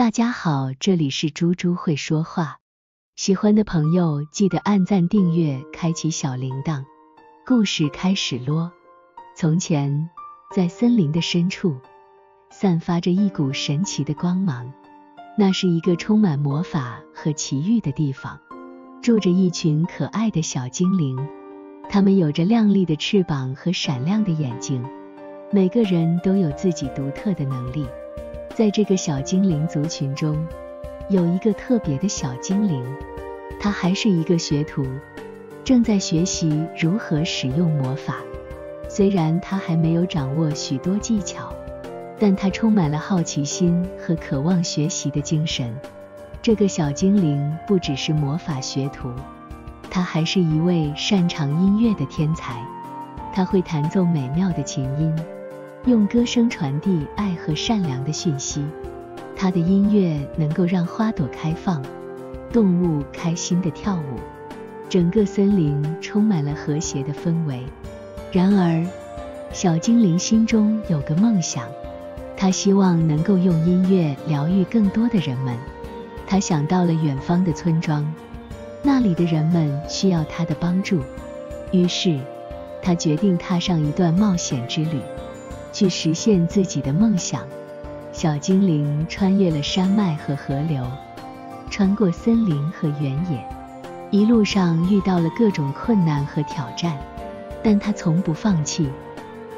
大家好，这里是猪猪会说话。喜欢的朋友记得按赞订阅，开启小铃铛。故事开始咯。从前，在森林的深处，散发着一股神奇的光芒。那是一个充满魔法和奇遇的地方，住着一群可爱的小精灵，它们有着亮丽的翅膀和闪亮的眼睛，每个人都有自己独特的能力。在这个小精灵族群中，有一个特别的小精灵，他还是一个学徒，正在学习如何使用魔法。虽然他还没有掌握许多技巧，但他充满了好奇心和渴望学习的精神。这个小精灵不只是魔法学徒，他还是一位擅长音乐的天才。他会弹奏美妙的琴音，用歌声传递爱和善良的讯息。他的音乐能够让花朵开放，动物开心地跳舞，整个森林充满了和谐的氛围。然而，小精灵心中有个梦想，他希望能够用音乐疗愈更多的人们。他想到了远方的村庄，那里的人们需要他的帮助。于是，他决定踏上一段冒险之旅，去实现自己的梦想。小精灵穿越了山脉和河流，穿过森林和原野，一路上遇到了各种困难和挑战，但他从不放弃。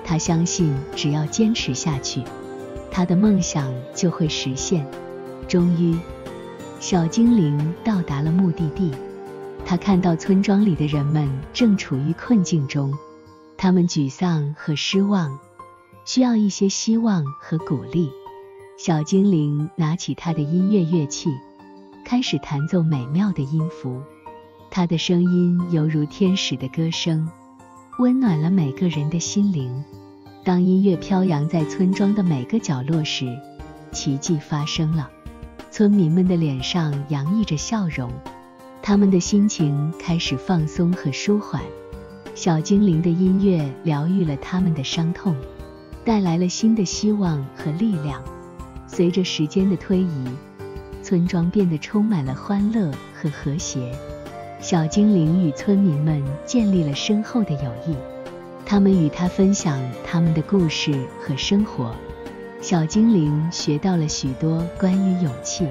他相信只要坚持下去，他的梦想就会实现。终于，小精灵到达了目的地。他看到村庄里的人们正处于困境中，他们沮丧和失望，需要一些希望和鼓励。小精灵拿起他的音乐乐器，开始弹奏美妙的音符。他的声音犹如天使的歌声，温暖了每个人的心灵。当音乐飘扬在村庄的每个角落时，奇迹发生了。村民们的脸上洋溢着笑容，他们的心情开始放松和舒缓。小精灵的音乐疗愈了他们的伤痛，带来了新的希望和力量。随着时间的推移，村庄变得充满了欢乐和和谐。小精灵与村民们建立了深厚的友谊，他们与他分享他们的故事和生活。小精灵学到了许多关于勇气、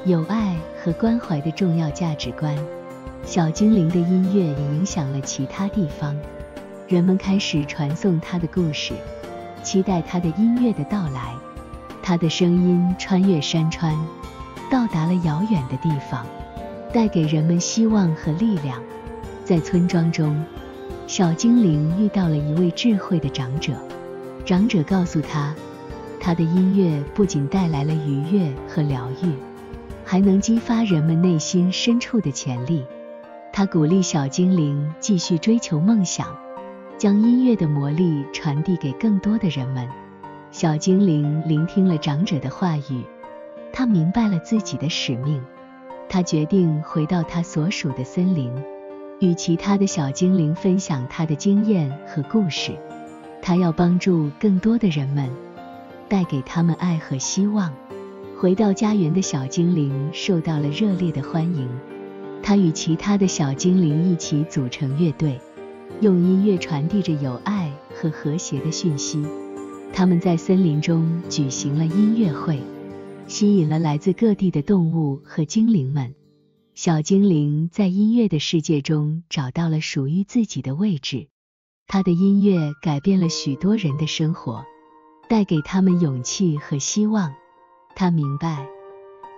友爱和关怀的重要价值观。小精灵的音乐也影响了其他地方，人们开始传颂他的故事，期待他的音乐的到来。他的声音穿越山川，到达了遥远的地方，带给人们希望和力量。在村庄中，小精灵遇到了一位智慧的长者。长者告诉他，他的音乐不仅带来了愉悦和疗愈，还能激发人们内心深处的潜力。他鼓励小精灵继续追求梦想，将音乐的魔力传递给更多的人们。小精灵聆听了长者的话语，他明白了自己的使命。他决定回到他所属的森林，与其他的小精灵分享他的经验和故事。他要帮助更多的人们，带给他们爱和希望。回到家园的小精灵受到了热烈的欢迎，他与其他的小精灵一起组成乐队，用音乐传递着友爱和和谐的讯息。他们在森林中举行了音乐会，吸引了来自各地的动物和精灵们。小精灵在音乐的世界中找到了属于自己的位置。他的音乐改变了许多人的生活，带给他们勇气和希望。他明白，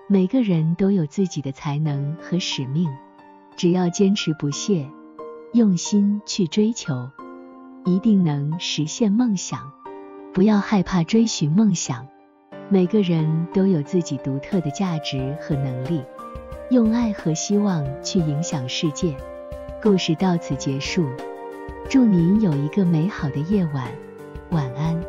每个人都有自己的才能和使命，只要坚持不懈，用心去追求，一定能实现梦想。不要害怕追寻梦想，每个人都有自己独特的价值和能力，用爱和希望去影响世界。故事到此结束，祝您有一个美好的夜晚，晚安。